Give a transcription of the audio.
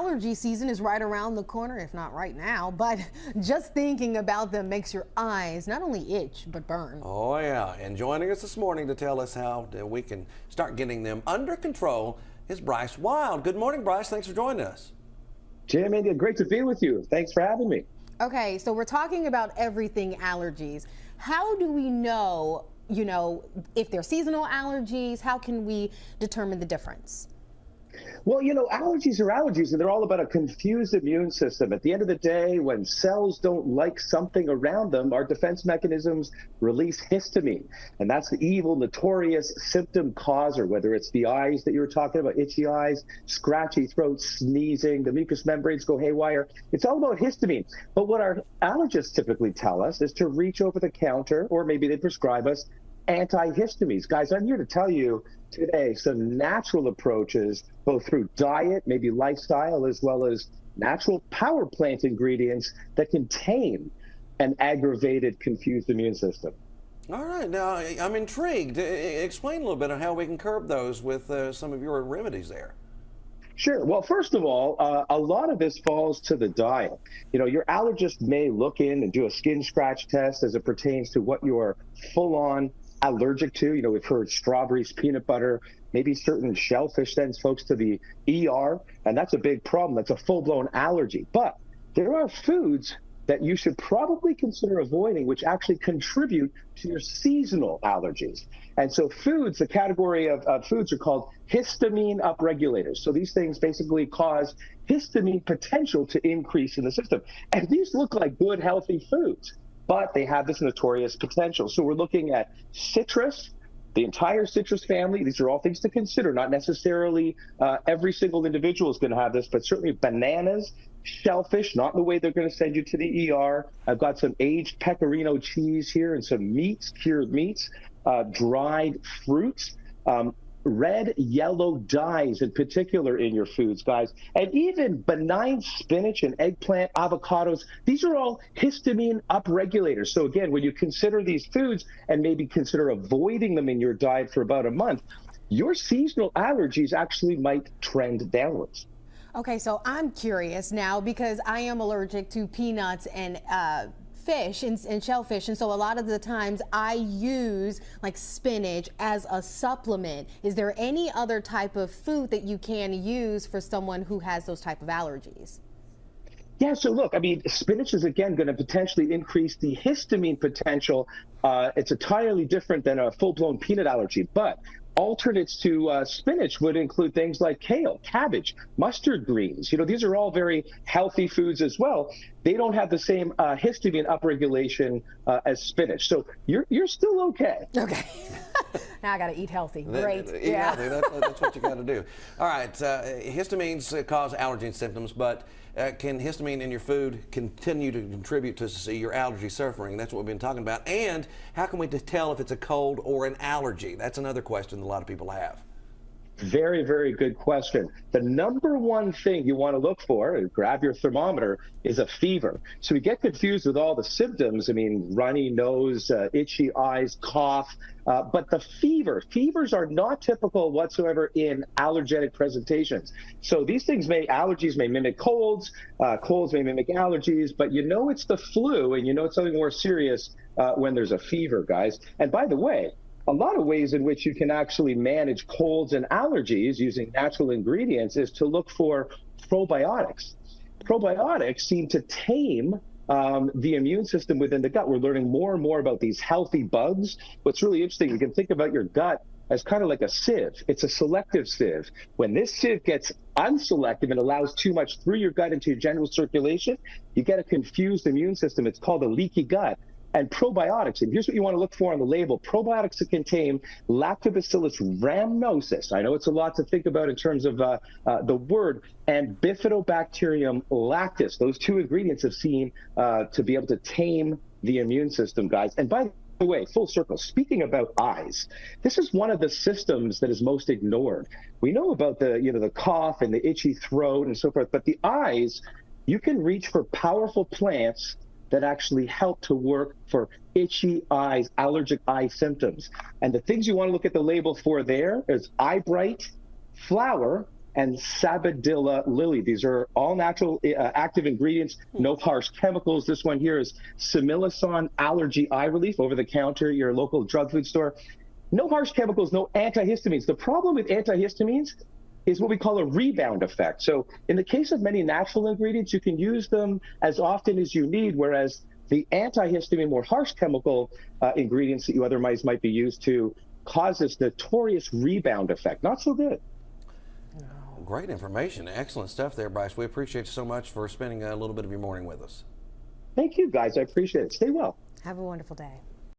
allergy season is right around the corner, if not right now, but just thinking about them makes your eyes not only itch, but burn. Oh yeah, and joining us this morning to tell us how we can start getting them under control is Bryce Wylde. Good morning, Bryce. Thanks for joining us. Jim, India, great to be with you. Thanks for having me. Okay, so we're talking about everything allergies. How do we know, if they're seasonal allergies? How can we determine the difference? Well, allergies are allergies, and they're all about a confused immune system. At the end of the day, when cells don't like something around them, our defense mechanisms release histamine. And that's the evil, notorious symptom causer, whether it's the eyes that you were talking about, itchy eyes, scratchy throat, sneezing, the mucous membranes go haywire. It's all about histamine. But what our allergists typically tell us is to reach over the counter, or maybe they prescribe us antihistamines. Guys, I'm here to tell you today some natural approaches, both through diet, maybe lifestyle, as well as natural power plant ingredients that can tame an aggravated, confused immune system. All right, now I'm intrigued. Explain a little bit on how we can curb those with some of your remedies there. Sure. Well, first of all, a lot of this falls to the diet. Your allergist may look in and do a skin scratch test as it pertains to what you're full-on allergic to. We've heard strawberries, peanut butter, maybe certain shellfish sends folks to the ER, and that's a big problem. That's a full-blown allergy. But there are foods that you should probably consider avoiding, which actually contribute to your seasonal allergies. And so foods, the category of foods are called histamine upregulators. So these things basically cause histamine potential to increase in the system. And these look like good, healthy foods, but they have this notorious potential. So we're looking at citrus, the entire citrus family. These are all things to consider. Not necessarily every single individual is going to have this, but certainly bananas, shellfish, not in the way they're going to send you to the ER. I've got some aged pecorino cheese here and some meats, cured meats, dried fruits, red, yellow dyes in particular in your foods, guys, and even benign spinach and eggplant, avocados. These are all histamine upregulators. So again, when you consider these foods and maybe consider avoiding them in your diet for about a month, your seasonal allergies actually might trend downwards. Okay, so I'm curious now because I am allergic to peanuts and fish and shellfish, and so a lot of the times I use like spinach as a supplement. Is there any other type of food that you can use for someone who has those type of allergies? Yeah, so look, spinach is again going to potentially increase the histamine potential. It's entirely different than a full-blown peanut allergy, but alternates to spinach would include things like kale, cabbage, mustard greens. These are all very healthy foods as well. They don't have the same histamine upregulation as spinach. So you're still okay. Okay. Now I got to eat healthy. Great. Yeah. That's what you got to do. All right. Histamines cause allergy symptoms, but can histamine in your food continue to contribute to your allergy suffering? That's what we've been talking about. And how can we tell if it's a cold or an allergy? That's another question that a lot of people have. Very, very good question. The number one thing you want to look for, and grab your thermometer, is a fever. So we get confused with all the symptoms. Runny nose, itchy eyes, cough, but the fevers are not typical whatsoever in allergenic presentations. So these things allergies may mimic colds, colds may mimic allergies, but it's the flu and it's something more serious when there's a fever, guys. And by the way, a lot of ways in which you can actually manage colds and allergies using natural ingredients is to look for probiotics. Probiotics seem to tame the immune system within the gut. We're learning more and more about these healthy bugs. What's really interesting, you can think about your gut as kind of like a sieve. It's a selective sieve. When this sieve gets unselective and allows too much through your gut into your general circulation, you get a confused immune system. It's called a leaky gut. And probiotics, and here's what you want to look for on the label: probiotics that contain Lactobacillus rhamnosus. I know it's a lot to think about in terms of the word, and Bifidobacterium lactis. Those two ingredients have seen to be able to tame the immune system, guys. And by the way, full circle, speaking about eyes, this is one of the systems that is most ignored. We know about the cough and the itchy throat and so forth, but the eyes, you can reach for powerful plants that actually help to work for itchy eyes, allergic eye symptoms. And the things you want to look at the label for there is eye bright, flower, and Sabadilla lily. These are all natural active ingredients, no harsh chemicals. This one here is Similison Allergy Eye Relief, over the counter at your local drug food store. No harsh chemicals, no antihistamines. The problem with antihistamines is what we call a rebound effect. So in the case of many natural ingredients, you can use them as often as you need, whereas the antihistamine, more harsh chemical ingredients that you otherwise might be used to cause this notorious rebound effect. Not so good. Great information. Excellent stuff there, Bryce. We appreciate you so much for spending a little bit of your morning with us. Thank you, guys. I appreciate it. Stay well. Have a wonderful day.